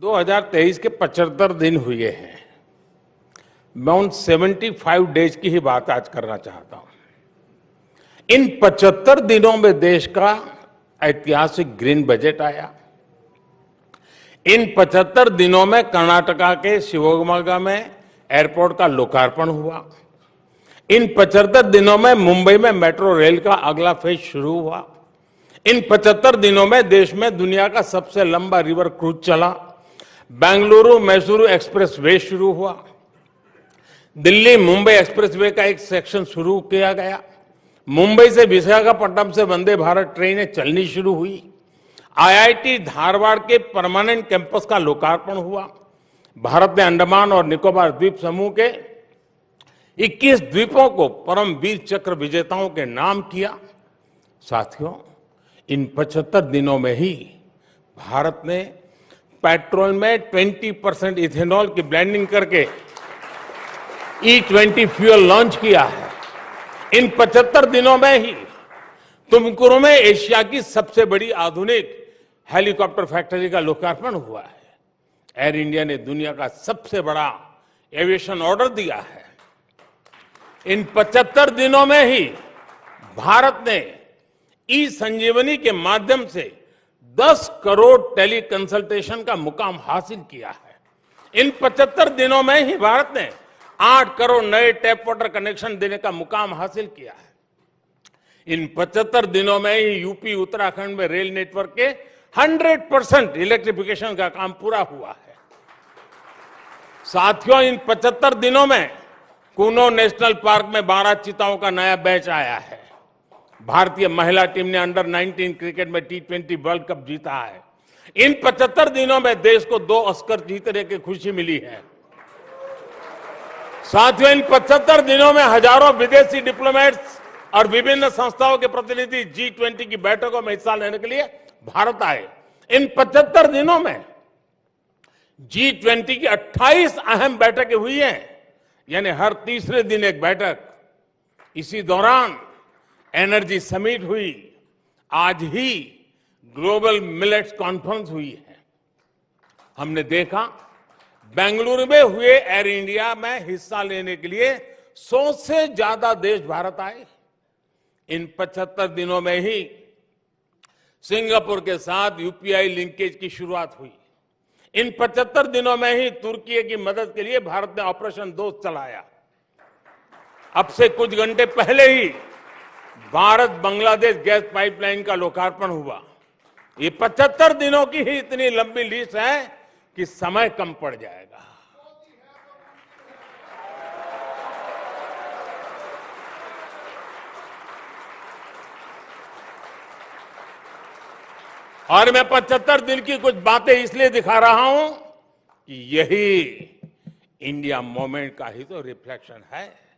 2023 के 75 दिन हुए हैं। मैं उन 75 डेज की ही बात आज करना चाहता हूं। इन 75 दिनों में देश का ऐतिहासिक ग्रीन बजट आया। इन 75 दिनों में कर्नाटका के शिवमोगा में एयरपोर्ट का लोकार्पण हुआ। इन 75 दिनों में मुंबई में मेट्रो रेल का अगला फेज शुरू हुआ। इन 75 दिनों में देश में दुनिया का सबसे लंबा रिवर क्रूज चला। बेंगलुरु मैसूरू एक्सप्रेस वे शुरू हुआ। दिल्ली मुंबई एक्सप्रेस वे का एक सेक्शन शुरू किया गया। मुंबई से विशाखापट्टनम से वंदे भारत ट्रेनें चलनी शुरू हुई। आईआईटी धारवाड़ के परमानेंट कैंपस का लोकार्पण हुआ। भारत ने अंडमान और निकोबार द्वीप समूह के 21 द्वीपों को परम वीर चक्र विजेताओं के नाम किया। साथियों, इन 75 दिनों में ही भारत ने पेट्रोल में 20% इथेनॉल की ब्लेंडिंग करके E20 फ्यूल लॉन्च किया है। इन 75 दिनों में ही तुमकुरू में एशिया की सबसे बड़ी आधुनिक हेलीकॉप्टर फैक्ट्री का लोकार्पण हुआ है। एयर इंडिया ने दुनिया का सबसे बड़ा एविएशन ऑर्डर दिया है। इन 75 दिनों में ही भारत ने ई संजीवनी के माध्यम से 10 करोड़ टेली कंसल्टेशन का मुकाम हासिल किया है। इन 75 दिनों में ही भारत ने 8 करोड़ नए टैप वाटर कनेक्शन देने का मुकाम हासिल किया है। इन 75 दिनों में ही यूपी उत्तराखंड में रेल नेटवर्क के 100% इलेक्ट्रिफिकेशन का काम पूरा हुआ है। साथियों, इन 75 दिनों में कूनो नेशनल पार्क में 12 चीताओं का नया बैच आया है। भारतीय महिला टीम ने अंडर 19 क्रिकेट में T20 वर्ल्ड कप जीता है। इन 75 दिनों में देश को 2 ऑस्कर जीतने की खुशी मिली है। साथियों, इन 75 दिनों में हजारों विदेशी डिप्लोमेट्स और विभिन्न संस्थाओं के प्रतिनिधि G20 की बैठकों में हिस्सा लेने के लिए भारत आए। इन 75 दिनों में G20 की 28 अहम बैठकें हुई हैं, यानी हर तीसरे दिन एक बैठक। इसी दौरान एनर्जी समिट हुई। आज ही ग्लोबल मिलेट्स कॉन्फ्रेंस हुई है। हमने देखा बेंगलुरु में हुए एयर इंडिया में हिस्सा लेने के लिए 100 से ज्यादा देश भारत आए। इन 75 दिनों में ही सिंगापुर के साथ यूपीआई लिंकेज की शुरुआत हुई। इन 75 दिनों में ही तुर्की की मदद के लिए भारत ने ऑपरेशन दोस्त चलाया। अब से कुछ घंटे पहले ही भारत बांग्लादेश गैस पाइपलाइन का लोकार्पण हुआ। ये 75 दिनों की ही इतनी लंबी लिस्ट है कि समय कम पड़ जाएगा। और मैं 75 दिन की कुछ बातें इसलिए दिखा रहा हूं कि यही इंडिया मूवमेंट का ही तो रिफ्लेक्शन है।